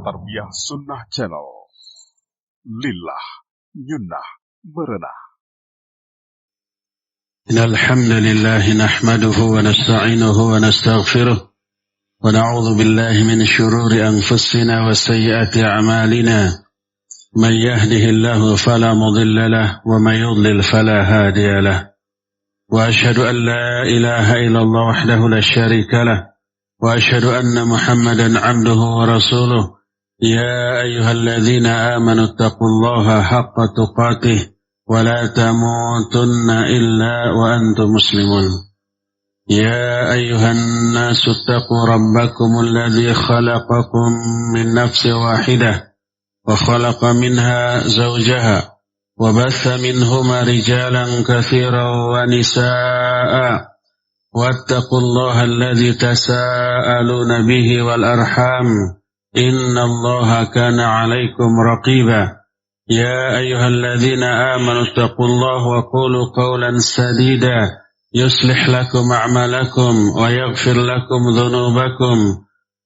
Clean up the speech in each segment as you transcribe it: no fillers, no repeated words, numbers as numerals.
Tarbiyah Sunnah Channel. Lillah, Nyunnah, Merenah. Innal hamdalillah nahmaduhu wa nasta'inuhu wa nastaghfiruh wa na'udzu billahi min shururi anfusina wa sayyiati a'malina. Man yahdihillahu fala mudilla lahu wa man yudlil fala hadiya lahu. Wa ashhadu an la ilaha illallah wahdahu la syarika lahu wa ashhadu anna Muhammadan 'abduhu wa rasuluh. يا أيها الذين آمنوا اتقوا الله حق تقاته ولا تموتن إلا وأنتم مسلمون. يا أيها الناس اتقوا ربكم الذي خلقكم من نفس واحدة وخلق منها زوجها وبث منهما رجالا كثيرا ونساء واتقوا الله الذي تساءلون به والأرحام إن الله كان عليكم رقيبا. يا أيها الذين آمنوا اتقوا الله وقولوا قولا سديدا يصلح لكم أعمالكم ويغفر لكم ذنوبكم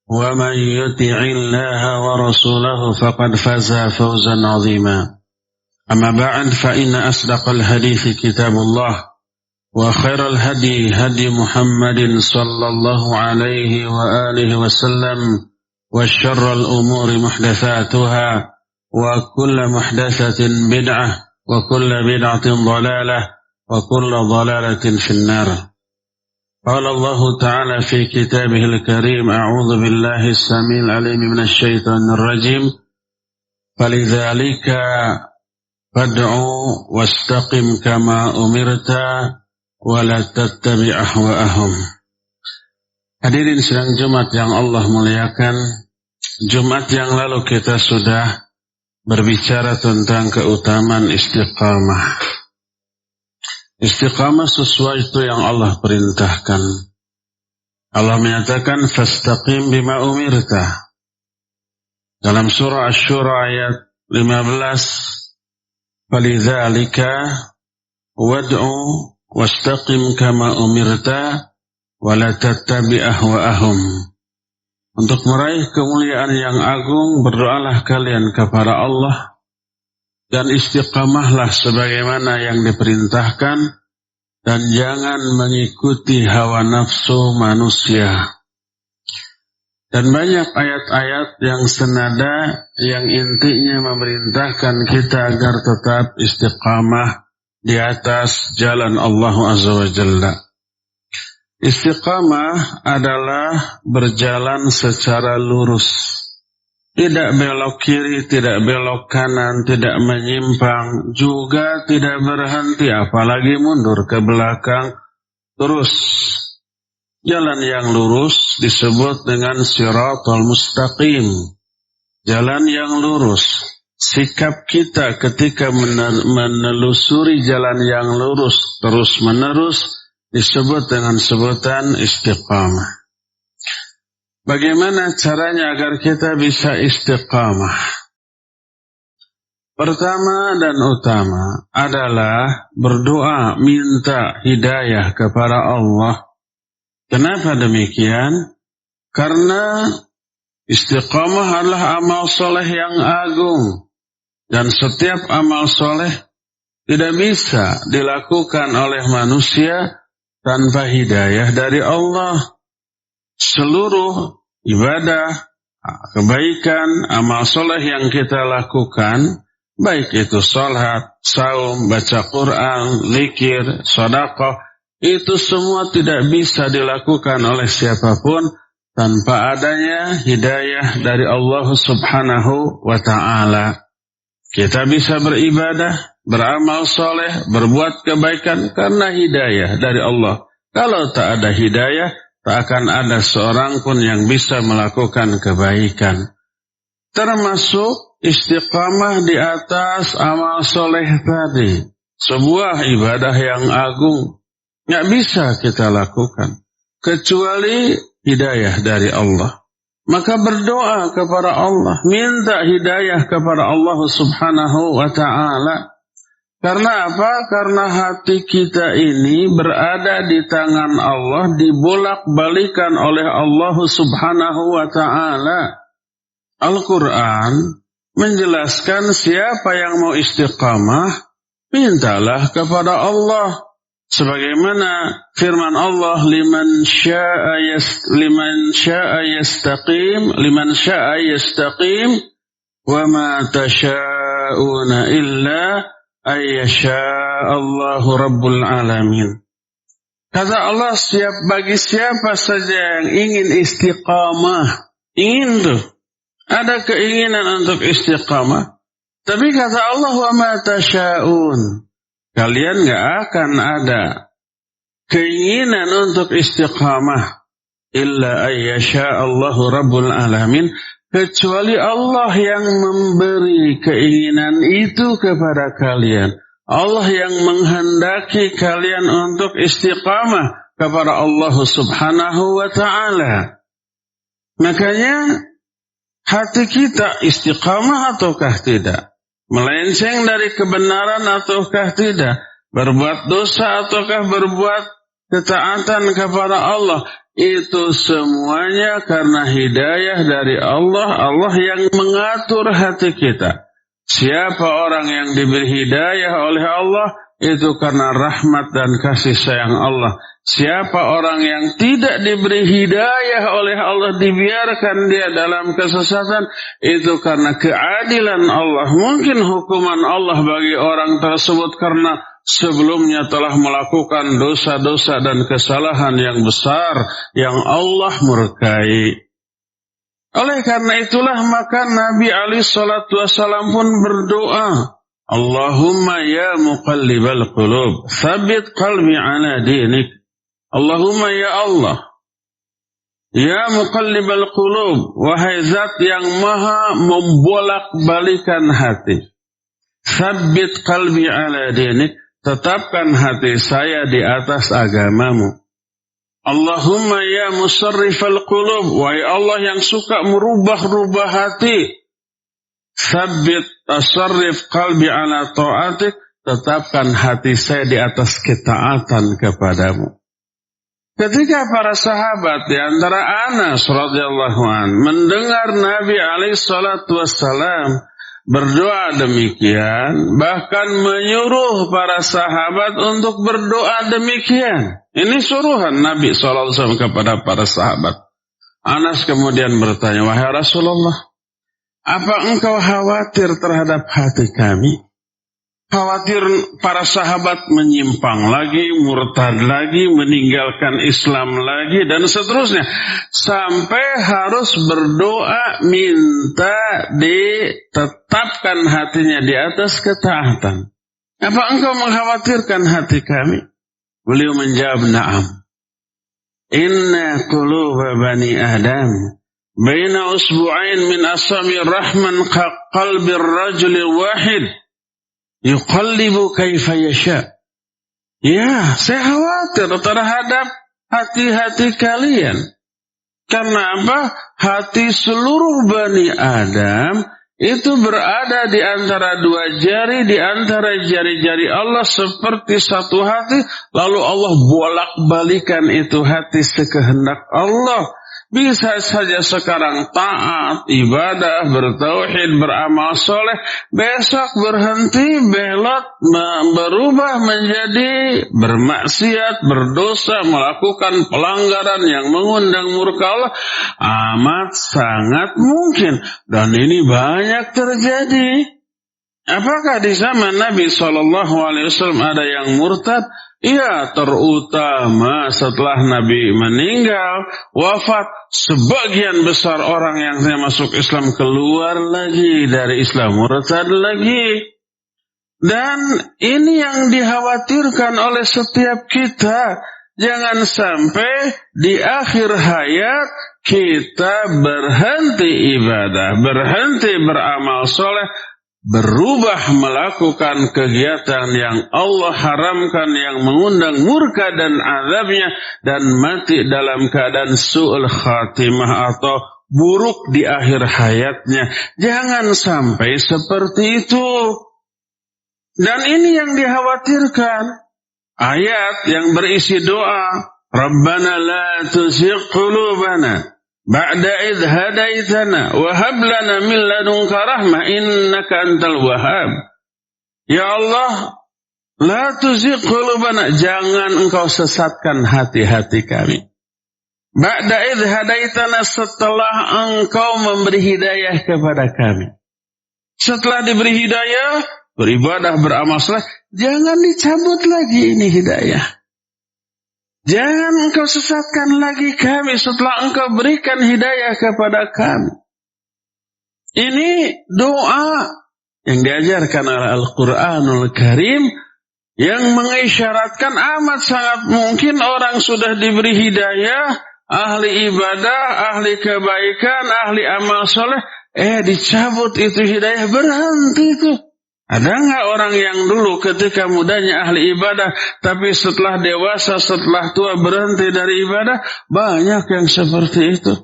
ومن يطع الله ورسوله فقد فاز فوزا عظيما. أما بعد فإن أصدق الحديث كتاب الله وخير الهدي هدي محمد صلى الله عليه وآله وسلم وشر الأمور محدثاتها وكل محدثة بدعة وكل بدعة ضلالة وكل ضلالة في النار. قال الله تعالى في كتابه الكريم أعوذ بالله السميع العليم من الشيطان الرجيم فلذلك فادعوا واستقم كما أمرت ولا تتبع أهواءهم. Hadirin sidang Jumat yang Allah muliakan, Jumat yang lalu kita sudah berbicara tentang keutamaan istiqamah. Istiqamah sesuai itu yang Allah perintahkan. Allah menyatakan fastaqim bima umirta. Dalam surah Asy-Syura ayat 15, falidzalika wad'u wastaqim kama umirta wala tattabi' ahwa'ahum. Untuk meraih kemuliaan yang agung, berdoalah kalian kepada Allah dan istiqamahlah sebagaimana yang diperintahkan dan jangan mengikuti hawa nafsu manusia. Dan banyak ayat-ayat yang senada yang intinya memerintahkan kita agar tetap istiqamah di atas jalan Allah Azza wa Jalla. Istiqamah adalah berjalan secara lurus, tidak belok kiri, tidak belok kanan, tidak menyimpang, juga tidak berhenti, apalagi mundur ke belakang. Terus jalan yang lurus disebut dengan siratal mustaqim, jalan yang lurus. Sikap kita ketika menelusuri jalan yang lurus terus menerus disebut dengan sebutan istiqamah. Bagaimana caranya agar kita bisa istiqamah? Pertama dan utama adalah berdoa minta hidayah kepada Allah. Kenapa demikian? Karena istiqamah adalah amal soleh yang agung. Dan setiap amal soleh tidak bisa dilakukan oleh manusia tanpa hidayah dari Allah. Seluruh ibadah, kebaikan, amal soleh yang kita lakukan, baik itu salat, saum, baca Quran, zikir, sedekah, itu semua tidak bisa dilakukan oleh siapapun tanpa adanya hidayah dari Allah Subhanahu wa ta'ala. Kita bisa beribadah, beramal soleh, berbuat kebaikan karena hidayah dari Allah. Kalau tak ada hidayah, tak akan ada seorang pun yang bisa melakukan kebaikan. Termasuk istiqamah di atas amal soleh tadi. Sebuah ibadah yang agung. Nggak bisa kita lakukan kecuali hidayah dari Allah. Maka berdoa kepada Allah, minta hidayah kepada Allah Subhanahu wa ta'ala. Karena apa? Karena hati kita ini berada di tangan Allah, dibolak-balikan oleh Allah Subhanahu wa ta'ala. Al-Quran menjelaskan siapa yang mau istiqamah, mintalah kepada Allah. Sebagaimana firman Allah, liman syaa yastaqim wa ma tasha'una illa ayyasha Allahu Rabbul Alamin. Kata Allah, bagi siapa saja yang ingin istiqamah, ada keinginan untuk istiqamah. Tapi kata Allah, wa ma tasha'un, kalian gak akan ada keinginan untuk istiqamah illa ayyasha Allahu Rabbul Alamin, kecuali Allah yang memberi keinginan itu kepada kalian. Allah yang menghendaki kalian untuk istiqamah kepada Allah Subhanahu wa ta'ala. Makanya hati kita istiqamah ataukah tidak? Melenceng dari kebenaran ataukah tidak? Berbuat dosa ataukah berbuat ketaatan kepada Allah? Itu semuanya karena hidayah dari Allah. Allah yang mengatur hati kita. Siapa orang yang diberi hidayah oleh Allah, itu karena rahmat dan kasih sayang Allah. Siapa orang yang tidak diberi hidayah oleh Allah, dibiarkan dia dalam kesesatan, itu karena keadilan Allah. Mungkin hukuman Allah bagi orang tersebut karena sebelumnya telah melakukan dosa-dosa dan kesalahan yang besar yang Allah murkai. Oleh karena itulah maka Nabi alaihi salatu wasallam pun berdoa, Allahumma ya muqallibal qulub, tsabbit qalbi ala dinik. Allahumma ya Allah, ya muqallibal qulub, wahai zat yang maha membolak-balikan hati, tsabbit qalbi ala dinik, tetapkan hati saya di atas agamamu. Allahumma ya musarrifal qulub, wahai Allah yang suka merubah-rubah hati, tsabbit asarrif qalbi ala ta'atik, tetapkan hati saya di atas ketaatan kepadamu. Ketika para sahabat di antara Anas radhiyallahu an mendengar Nabi alaihi salatu wassalam berdoa demikian, bahkan menyuruh para sahabat untuk berdoa demikian. Ini suruhan Nabi SAW kepada para sahabat. Anas kemudian bertanya, wahai Rasulullah, apa engkau khawatir terhadap hati kami? Khawatir para sahabat menyimpang lagi, murtad lagi, meninggalkan Islam lagi, dan seterusnya. Sampai harus berdoa minta ditetapkan hatinya di atas ketaatan. Apa engkau mengkhawatirkan hati kami? Beliau menjawab, na'am. Inna quluba bani Adam baina usbu'ain min asamir rahman qalbir rajuli wahid yuqallibu kaifa yasha. Ya, saya khawatir terhadap hati-hati kalian. Karena apa? Hati seluruh Bani Adam itu berada di antara dua jari, di antara jari-jari Allah seperti satu hati. Lalu Allah bolak-balikan itu hati sekehendak Allah. Bisa saja sekarang taat, ibadah, bertauhid, beramal soleh, besok berhenti, belot, berubah menjadi bermaksiat, berdosa, melakukan pelanggaran yang mengundang murka Allah. Amat sangat mungkin, dan ini banyak terjadi. Apakah di zaman Nabi SAW ada yang murtad? Ya, terutama setelah Nabi meninggal, wafat, sebagian besar orang yang masuk Islam keluar lagi dari Islam, murtad lagi. Dan ini yang dikhawatirkan oleh setiap kita. Jangan sampai di akhir hayat kita berhenti ibadah, berhenti beramal soleh, berubah melakukan kegiatan yang Allah haramkan, yang mengundang murka dan azabnya, dan mati dalam keadaan su'ul khatimah atau buruk di akhir hayatnya. Jangan sampai seperti itu. Dan ini yang dikhawatirkan. Ayat yang berisi doa, Rabbana la tuzigh qulubana ba'da idh hadaitana wa hab lana min ladunka rahmah innaka antal wahhab. Ya Allah, la tuzigh qulubana, jangan engkau sesatkan hati-hati kami. Ba'da idh hadaitana, setelah engkau memberi hidayah kepada kami. Setelah diberi hidayah, beribadah, beramal saleh, jangan dicabut lagi ini hidayah. Jangan engkau sesatkan lagi kami setelah engkau berikan hidayah kepada kami. Ini doa yang diajarkan oleh Al-Quranul Karim yang mengisyaratkan amat sangat mungkin orang sudah diberi hidayah, ahli ibadah, ahli kebaikan, ahli amal soleh, dicabut itu hidayah, berhenti itu. Ada nggak orang yang dulu ketika mudanya ahli ibadah, tapi setelah dewasa, setelah tua berhenti dari ibadah? Banyak yang seperti itu.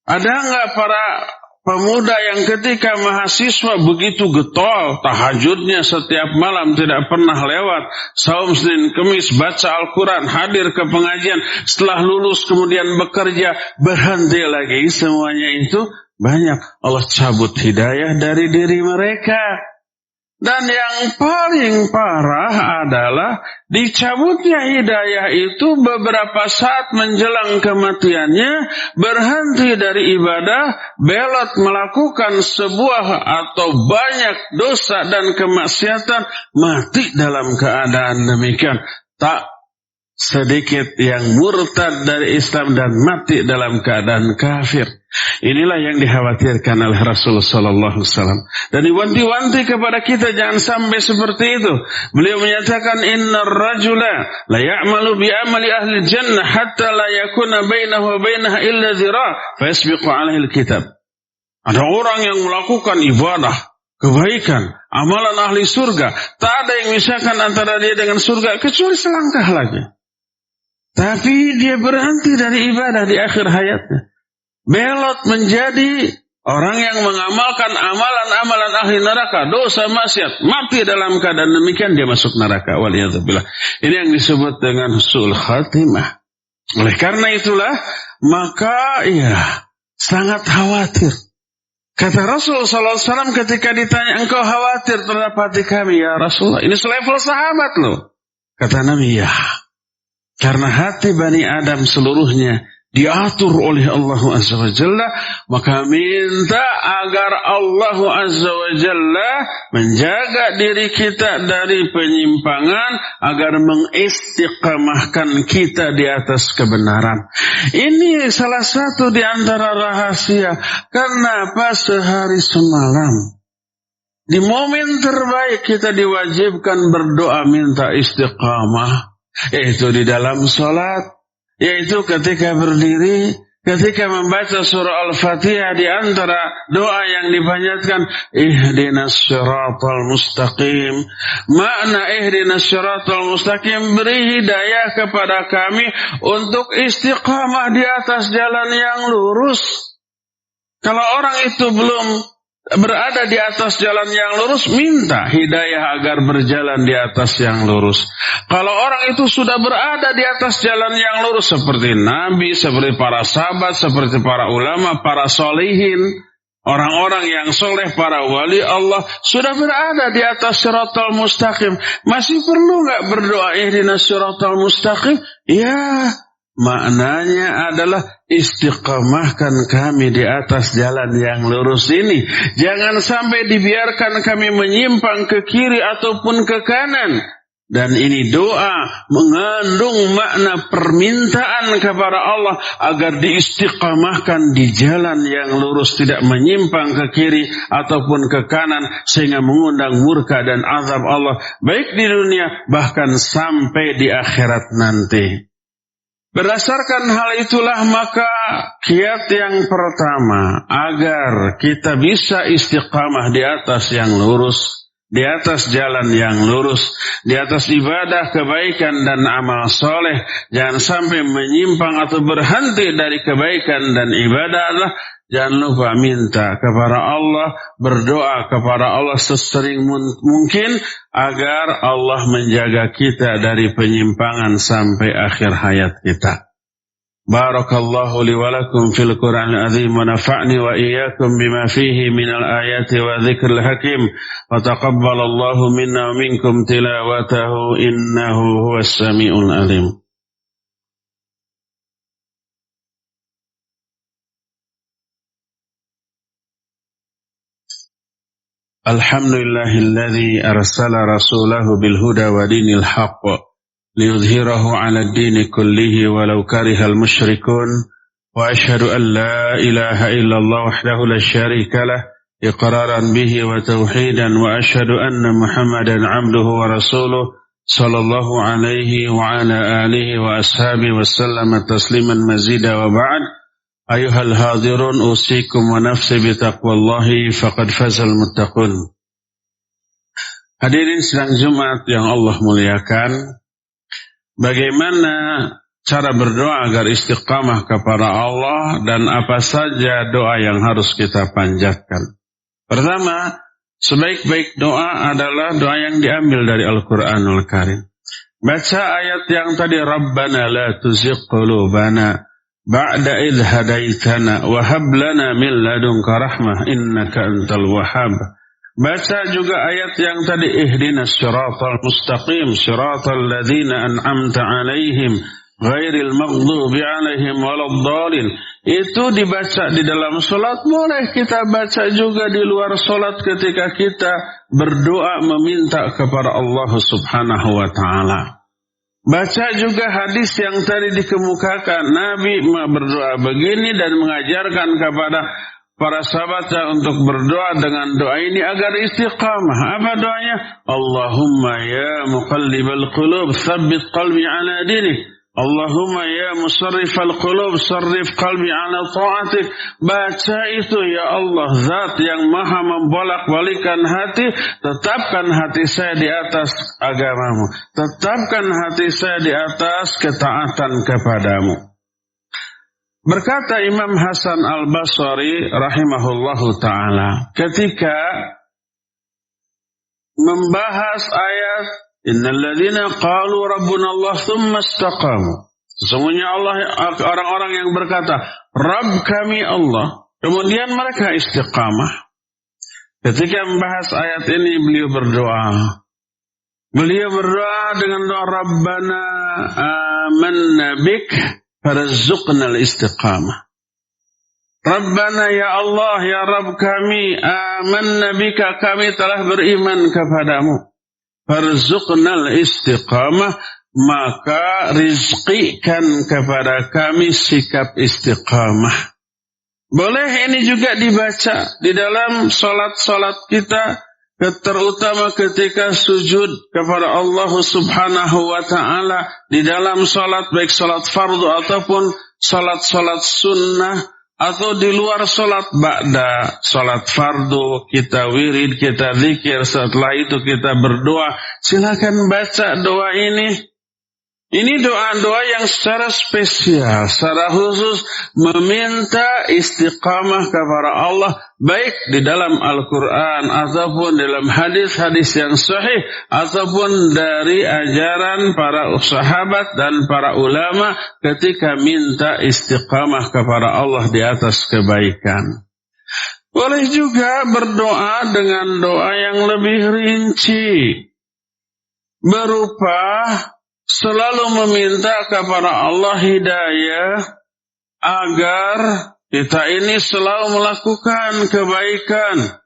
Ada nggak para pemuda yang ketika mahasiswa begitu getol, tahajudnya setiap malam tidak pernah lewat, saum Senin Kemis, baca Al-Quran, hadir ke pengajian, setelah lulus kemudian bekerja, berhenti lagi? Semuanya itu banyak. Allah cabut hidayah dari diri mereka. Dan yang paling parah adalah dicabutnya hidayah itu beberapa saat menjelang kematiannya, berhenti dari ibadah, belot melakukan sebuah atau banyak dosa dan kemaksiatan, mati dalam keadaan demikian. Tak sedikit yang murtad dari Islam dan mati dalam keadaan kafir. Inilah yang dikhawatirkan oleh Rasulullah sallallahu alaihi wasallam. Dan diwanti-wanti kepada kita jangan sampai seperti itu. Beliau menyatakan innar rajula la ya'malu bi amali ahli jannah hatta la yakuna bainahu wa bainaha illa dhira' fa yasbiqu 'alaihi al-kitab. Ada orang yang melakukan ibadah, kebaikan, amalan ahli surga, tak ada yang misalkan antara dia dengan surga kecuali selangkah lagi. Tapi dia berhenti dari ibadah di akhir hayatnya. Belot menjadi orang yang mengamalkan amalan-amalan ahli neraka, dosa maksiat, mati dalam keadaan demikian dia masuk neraka. Waliyadzubillah. Ini yang disebut dengan husnul khatimah. Oleh karena itulah, maka sangat khawatir. Kata Rasulullah SAW ketika ditanya, engkau khawatir terhadap hati kami ya Rasulullah? Ini selevel sahabat loh. Kata Nabi, ya. Karena hati Bani Adam seluruhnya diatur oleh Allah Azza wa Jalla, maka minta agar Allah Azza wa Jalla menjaga diri kita dari penyimpangan, agar mengistiqamahkan kita di atas kebenaran. Ini salah satu di antara rahasia kenapa sehari semalam di momen terbaik kita diwajibkan berdoa minta istiqamah, yaitu di dalam sholat, yaitu ketika berdiri, ketika membaca surah Al-Fatihah. Di antara doa yang dipanjatkan, ihdinas syiratal mustaqim. Makna ihdinas syiratal mustaqim, beri hidayah kepada kami untuk istiqamah di atas jalan yang lurus. Kalau orang itu belum berada di atas jalan yang lurus, minta hidayah agar berjalan di atas yang lurus. Kalau orang itu sudah berada di atas jalan yang lurus, seperti Nabi, seperti para sahabat, seperti para ulama, para solihin, orang-orang yang soleh, para wali Allah, sudah berada di atas syiratal mustaqim, masih perlu nggak berdoa ihdinas syiratal mustaqim? Ya, maknanya adalah istiqamahkan kami di atas jalan yang lurus ini. Jangan sampai dibiarkan kami menyimpang ke kiri ataupun ke kanan. Dan ini doa mengandung makna permintaan kepada Allah agar diistiqamahkan di jalan yang lurus, tidak menyimpang ke kiri ataupun ke kanan, sehingga mengundang murka dan azab Allah baik di dunia bahkan sampai di akhirat nanti. Berdasarkan hal itulah maka kiat yang pertama agar kita bisa istiqamah di atas yang lurus, di atas jalan yang lurus, di atas ibadah, kebaikan dan amal soleh. Jangan sampai menyimpang atau berhenti dari kebaikan dan ibadah adalah jangan lupa minta kepada Allah, berdoa kepada Allah sesering mungkin agar Allah menjaga kita dari penyimpangan sampai akhir hayat kita. Barakallahu li wa lakum fil Qur'anil azim wa nafa'ni wa iyyakum bima fihi minal ayati wa dzikril hakim wa taqabbalallahu minna wa minkum tilawatahu innahu huwas samiul alim. Alhamdulillahilladzi arsala rasulahu bil huda wa dinil haqq liyudhhirahu 'ala ad-dini kullihi walau karihal musyrikun wa asyhadu an la ilaha illallah wahdahu la syarika lah iqraran bihi wa tauhidan wa asyhadu anna Muhammadan 'abduhu wa rasuluh sallallahu alaihi wa ala alihi wa ashabihi wa sallama tasliman mazida wa ba'd. Ayuhal hadirun usikum wa nafsi bitaqwallahi faqad fazal muttaqun. Hadirin sidang Jumat yang Allah muliakan, bagaimana cara berdoa agar istiqamah kepada Allah dan apa saja doa yang harus kita panjatkan? Pertama, sebaik-baik doa adalah doa yang diambil dari Al-Quranul Karim. Baca ayat yang tadi, Rabbana la tuzigh qulubana ba'da idh hadaitana wa hab lana min ladunka rahmah innaka antal wahhab. Baca juga ayat yang tadi, ihdinas siratal mustaqim siratal ladzina an'amta 'alaihim ghairil maghdubi 'alaihim waladdallin. Itu dibaca di dalam salat, boleh kita baca juga di luar salat ketika kita berdoa meminta kepada Allah Subhanahu wa taala. Baca juga hadis yang tadi dikemukakan, Nabi berdoa begini dan mengajarkan kepada para sahabatnya untuk berdoa dengan doa ini agar istiqamah. Apa doanya? Allahumma ya muqallibal qulub tsabbit qalbi ala dinik. Allahumma ya musarrifal qulub sarrif qalbi ala ta'atik. Baca itu, ya Allah, zat yang maha membolak-balikan hati, tetapkan hati saya di atas agamamu, tetapkan hati saya di atas ketaatan kepadamu. Berkata Imam Hasan Al-Basri rahimahullahu ta'ala ketika membahas ayat Innal ladzina qalu rabbuna Allah tsumma istaqamu. Sesungguhnya orang-orang yang berkata Rabb kami Allah, kemudian mereka istiqamah. Ketika membahas ayat ini beliau berdoa. Beliau berdoa dengan doa Rabbana amanna bik farzuqnal istiqamah. Rabbana ya Allah ya Rabb kami amanna bika, kami telah beriman kepadamu. Farzuqnal istiqamah, maka rizqikan kepada kami sikap istiqamah. Boleh ini juga dibaca di dalam salat-salat kita, terutama ketika sujud kepada Allah Subhanahu wa taala di dalam salat, baik salat fardu ataupun salat-salat sunnah, atau di luar salat, ba'da salat fardu kita wirid, kita zikir, setelah itu kita berdoa. Silakan baca doa ini. Ini doa-doa yang secara spesial, secara khusus meminta istiqamah kepada Allah, baik di dalam Al-Quran ataupun dalam hadis-hadis yang sahih ataupun dari ajaran para sahabat dan para ulama ketika minta istiqamah kepada Allah di atas kebaikan. Boleh juga berdoa dengan doa yang lebih rinci, berupa selalu meminta kepada Allah hidayah agar kita ini selalu melakukan kebaikan,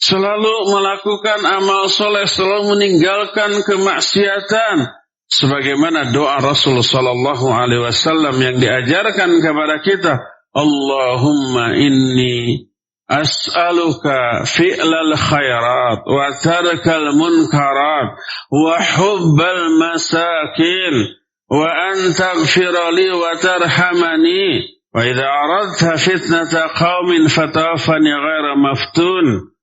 selalu melakukan amal soleh, selalu meninggalkan kemaksiatan, sebagaimana doa Rasulullah sallallahu alaihi wasallam yang diajarkan kepada kita, Allahumma inni as'aluka fi'lal khairat wa tarkal munkarat wa hubbal masakin wa an taghfira li wa tarhamani wa idza aradta fitnata qaumin fatawaffani ghaira maftun.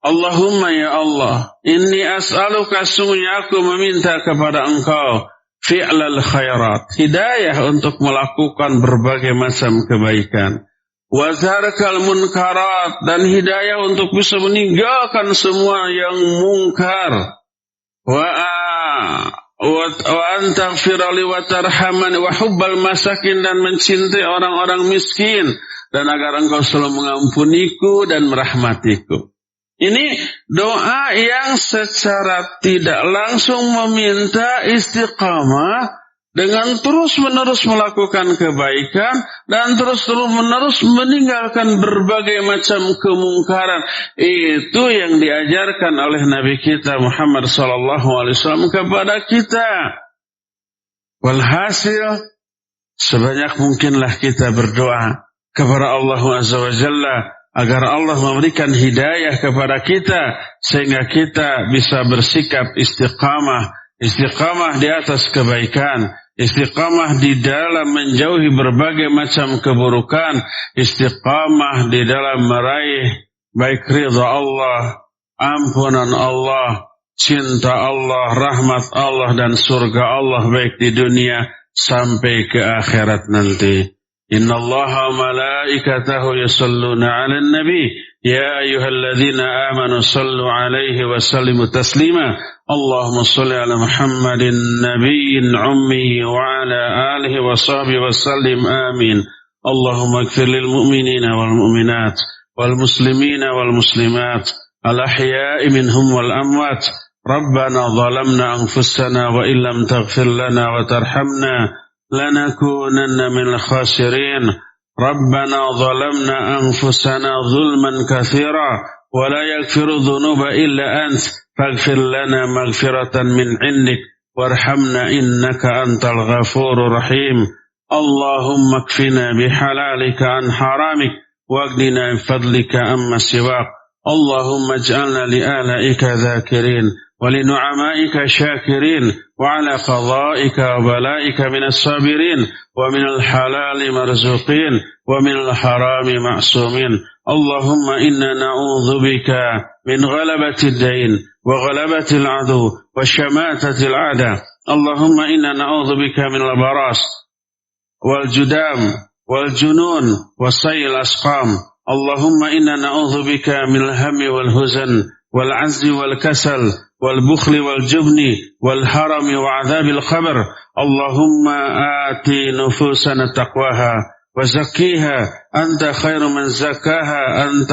Allahumma ya Allah, inni as'aluka, sungguhnya aku meminta kepada Engkau fi'lal khairat, hidayah untuk melakukan berbagai macam kebaikan, wa tarkal munkarat, dan hidayah untuk bisa meninggalkan semua yang mungkar, wa antaghfira li wa tarhamani wa hubbal masakin, dan mencintai orang-orang miskin, dan agar Engkau selalu mengampuniku dan merahmatiku. Ini doa yang secara tidak langsung meminta istiqamah dengan terus-menerus melakukan kebaikan dan terus-menerus meninggalkan berbagai macam kemungkaran. Itu yang diajarkan oleh Nabi kita Muhammad SAW kepada kita. Walhasil, sebanyak mungkinlah kita berdoa kepada Allah Azza wa Jalla agar Allah memberikan hidayah kepada kita sehingga kita bisa bersikap istiqamah di atas kebaikan, istiqamah di dalam menjauhi berbagai macam keburukan, istiqamah di dalam meraih baik ridha Allah, ampunan Allah, cinta Allah, rahmat Allah dan surga Allah baik di dunia sampai ke akhirat nanti. Inna Allah wa malaikatahu yusalluna 'alan nabi ya ayyuhalladzina amanu sallu 'alaihi wa sallimu taslima. Allahumma shalli 'ala Muhammadin nabiyyin ummi wa 'ala alihi wa sahbihi wa sallim. Amin. Allahumma ighfir lil mu'minina wal mu'minat wal muslimina wal muslimat al ahya'i minhum wal amwat. Rabbana zalamna anfusana wa illam taghfir lana wa tarhamna لنكونن من الخاسرين. ربنا ظلمنا أنفسنا ظلما كثيرا ولا يغفر الذنوب إلا أنت فاغفر لنا مغفرة من عندك وارحمنا إنك أنت الغفور الرحيم. اللهم اكفنا بحلالك عن حرامك واغننا بفضلك عما سواك. اللهم اجعلنا لآلائك ذاكرين ولنعمائك شاكرين وعلى قضائك وبلائك من الصابرين ومن الحلال مرزوقين ومن الحرام معصومين. اللهم إنا نعوذ بك من غلبة الدين وغلبة العدو وشماتة الأعداء. اللهم إنا نعوذ بك من البراس والجدام والجنون وسيء الأسقام. اللهم إنا نعوذ بك من الهم والهزن والعجز والكسل والبخل والجبن والهرم وعذاب القبر. اللهم آت نفوسنا تقواها وزكيها أنت خير من زكاها أنت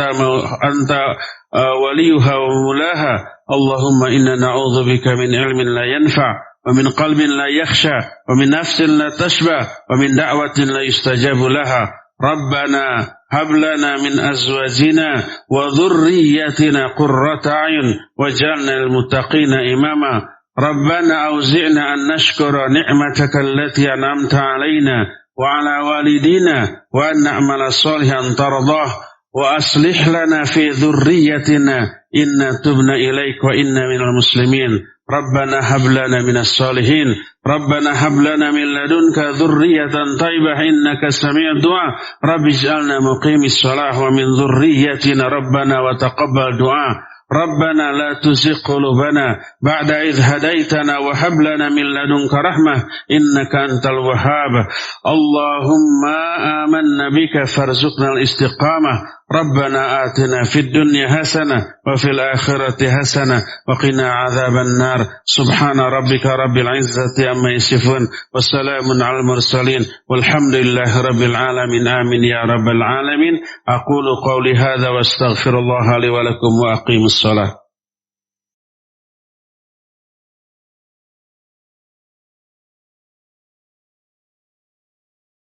وليها ومولاها. اللهم إنا نعوذ بك من علم لا ينفع ومن قلب لا يخشى ومن نفس لا تشبع ومن دعوة لا يستجاب لها. ربنا هب لنا من أزواجنا وذرياتنا قرة أعين واجعلنا للمتقين إماما. ربنا أوزعنا أن نشكر نعمتك التي أنعمت علينا وعلى والدينا وأن نعمل صالحا ترضاه وأصلح لنا في ذريتنا إنا تبنا إليك وإنا من المسلمين. ربنا هب لنا من الصالحين. ربنا هب لنا من لدنك ذرية طيبة إنك سميع الدعاء. رب اجعلنا مقيم الصلاة ومن ذريتنا ربنا وتقبل دعاء. ربنا لا تزغ قلوبنا بعد إذ هديتنا وهب لنا من لدنك رحمة إنك أنت الوهاب. اللهم آمنا بك فارزقنا الاستقامة. ربنا آتنا في الدنيا حسنة وفي الآخرة حسنة وقنا عذاب النار. سبحان ربك رب العزة عما يصفون والسلام على المرسلين والحمد لله رب العالمين. آمين يا رب العالمين. أقول قولي هذا واستغفر الله لي ولكم وأقيم الصلاة.